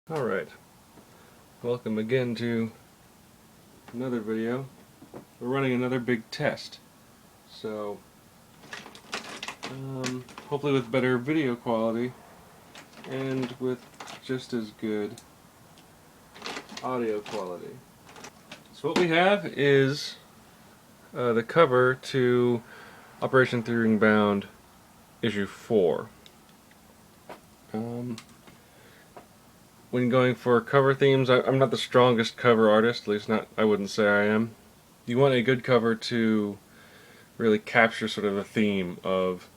Alright, welcome again to another video. We're running another big test. So, hopefully with better video quality and with just as good audio quality. So what we have is the cover to Operation Three Ring Bound issue 4. When going for cover themes, I'm not the strongest cover artist, at least not, I wouldn't say I am. You want a good cover to really capture sort of a theme of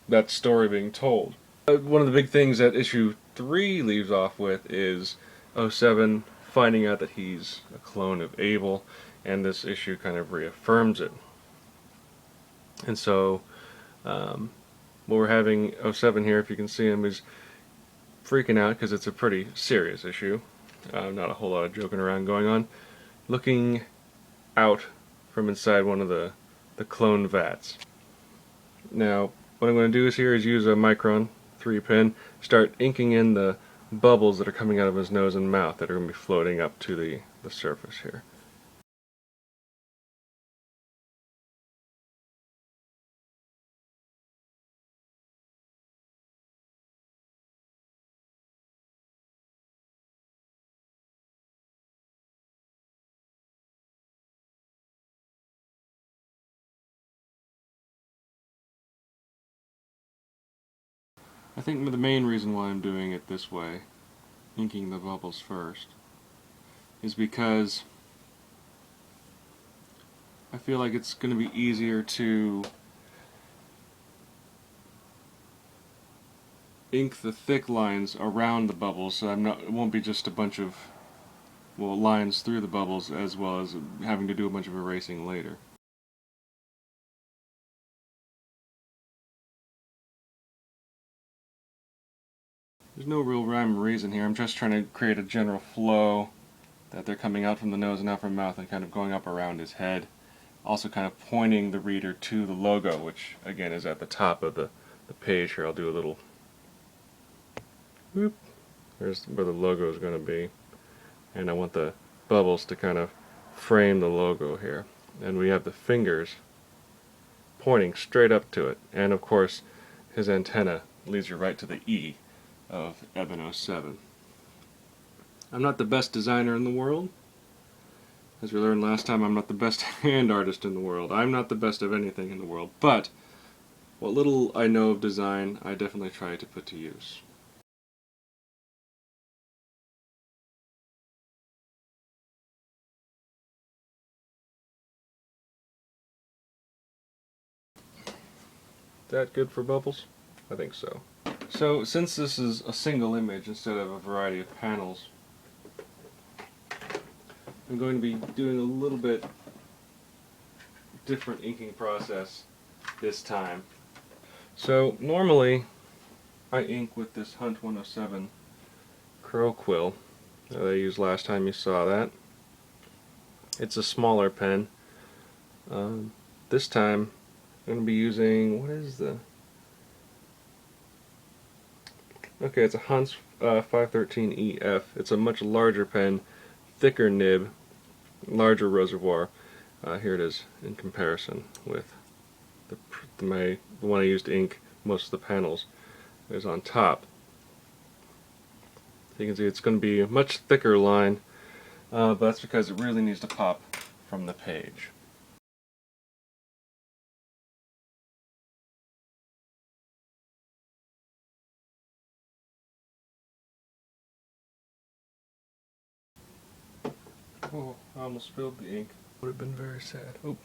that story being told. One of the big things that issue 3 leaves off with is '07 finding out that he's a clone of Abel, and this issue kind of reaffirms it. And so, what we're having '07 here, if you can see him, is freaking out because it's a pretty serious issue. Not a whole lot of joking around going on. Looking out from inside one of the clone vats. Now, what I'm going to do is use a Micron 3-pin, start inking in the bubbles that are coming out of his nose and mouth that are going to be floating up to the surface here. I think the main reason why I'm doing it this way, inking the bubbles first, is because I feel like it's going to be easier to ink the thick lines around the bubbles, so it won't be just a bunch of lines through the bubbles, as well as having to do a bunch of erasing later. There's no real rhyme or reason here. I'm just trying to create a general flow that they're coming out from the nose and out from the mouth and kind of going up around his head. Also kind of pointing the reader to the logo, which again is at the top of the page here. I'll do a little whoop. There's where the logo is going to be. And I want the bubbles to kind of frame the logo here. And we have the fingers pointing straight up to it. And of course, his antenna leads you right to the E of Eben 07. I'm not the best designer in the world. As we learned last time, I'm not the best hand artist in the world. I'm not the best of anything in the world. But what little I know of design, I definitely try to put to use. Is that good for bubbles? I think so. So, since this is a single image instead of a variety of panels, I'm going to be doing a little bit different inking process this time. So, normally I ink with this Hunt 107 Crow Quill that I used last time you saw that. It's a smaller pen. This time I'm going to be using, what is the... Okay, it's a Hunt's 513EF. It's a much larger pen, thicker nib, larger reservoir. Here it is in comparison with the one I used to ink most of the panels is on top. So you can see it's going to be a much thicker line, but that's because it really needs to pop from the page. Oh, I almost spilled the ink. Would have been very sad. Oh.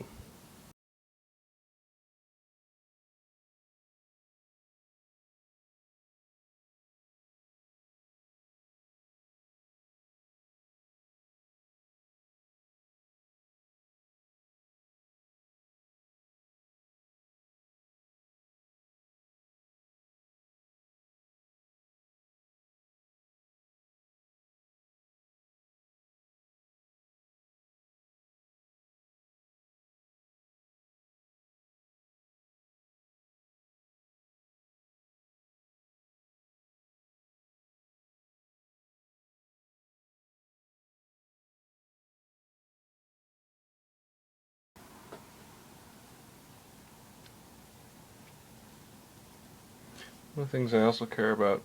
One of the things I also care about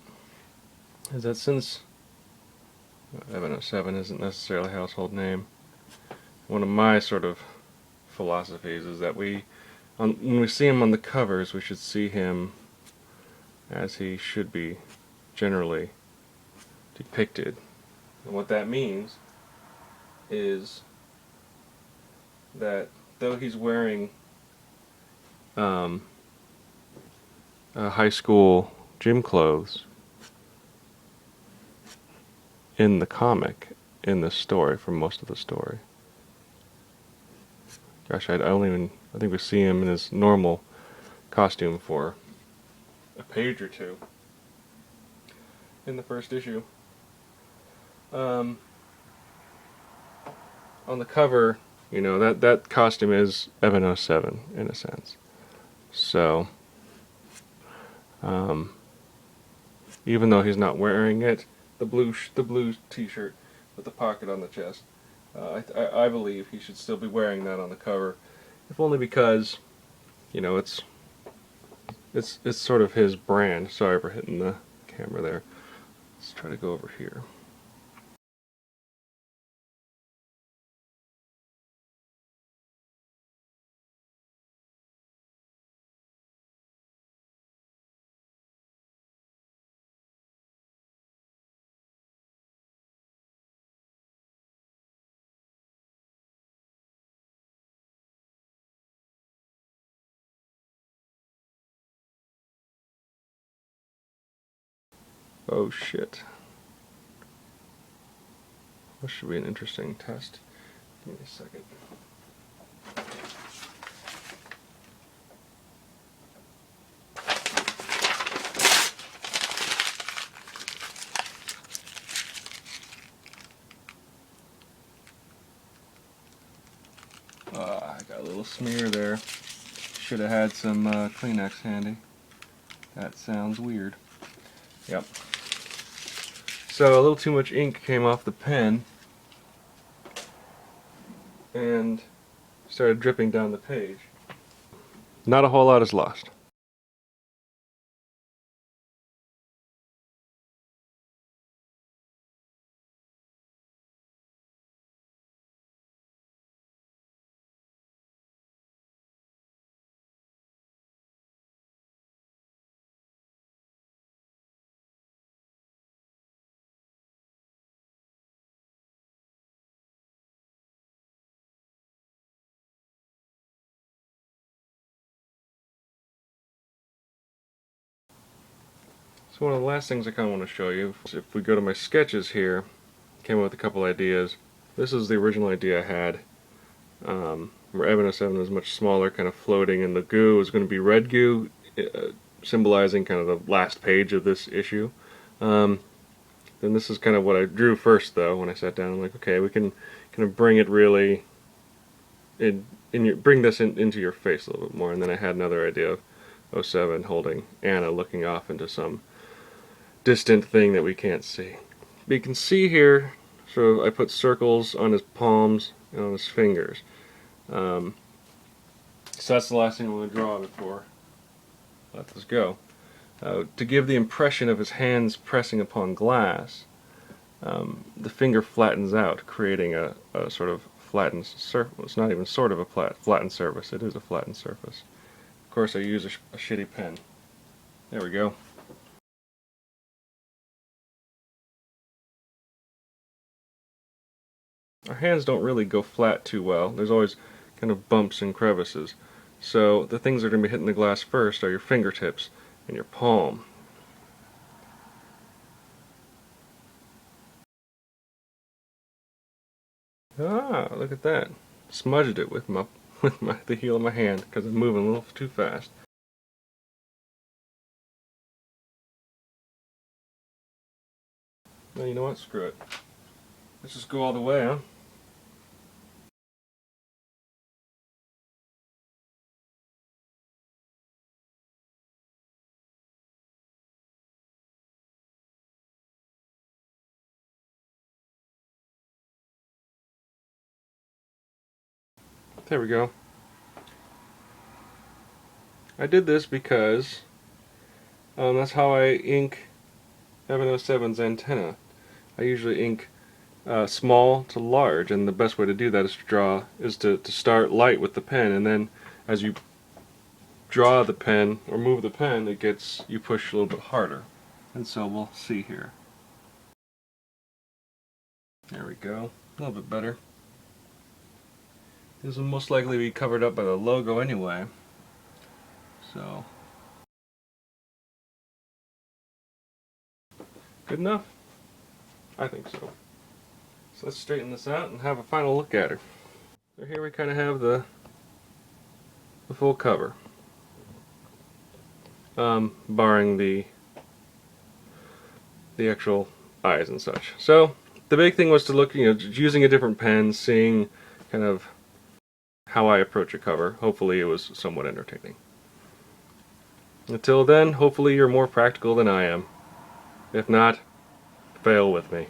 is that since Evan 07 isn't necessarily a household name, one of my sort of philosophies is that when we see him on the covers, we should see him as he should be generally depicted. And what that means is that though he's wearing um, high school gym clothes in the comic, in this story, for most of the story. Gosh, I think we see him in his normal costume for a page or two in the first issue. Um, on the cover, that costume is Evan 07 in a sense. So, um, even though he's not wearing it, the blue T-shirt with the pocket on the chest, I believe he should still be wearing that on the cover, if only because, it's sort of his brand. Sorry for hitting the camera there. Let's try to go over here. Oh shit. This should be an interesting test. Give me a second. I got a little smear there. Should have had some Kleenex handy. That sounds weird. Yep. So a little too much ink came off the pen and started dripping down the page. Not a whole lot is lost. So one of the last things I kind of want to show you, if we go to my sketches here, came up with a couple ideas. This is the original idea I had, where Evan 07 was much smaller, kind of floating, and the goo was going to be red goo, symbolizing kind of the last page of this issue. Then this is kind of what I drew first, though, when I sat down. I'm like, okay, we can kind of bring it really, bring this into your face a little bit more. And then I had another idea of 07 holding Anna looking off into some distant thing that we can't see. But you can see here, so I put circles on his palms and on his fingers. So that's the last thing I'm going to draw before I let this go. To give the impression of his hands pressing upon glass, the finger flattens out, creating a sort of flattened surface. Well, it's not even sort of a flattened surface, it is a flattened surface. Of course, I use a shitty pen. There we go. Our hands don't really go flat too well. There's always kind of bumps and crevices. So the things that are going to be hitting the glass first are your fingertips and your palm. Ah, look at that. Smudged it with the heel of my hand because I'm moving a little too fast. Well, you know what? Screw it. Let's just go all the way, huh? There we go. I did this because That's how I ink 707's antenna. I usually ink small to large, and the best way to do that is to start light with the pen, and then as you draw the pen or move the pen, you push a little bit harder. And so we'll see here. There we go. A little bit better. This will most likely be covered up by the logo anyway. So good enough? I think so. So let's straighten this out and have a final look at her. So here we kind of have the full cover. Barring the actual eyes and such. So the big thing was to look, using a different pen, seeing kind of how I approach a cover. Hopefully it was somewhat entertaining. Until then, hopefully you're more practical than I am. If not, fail with me.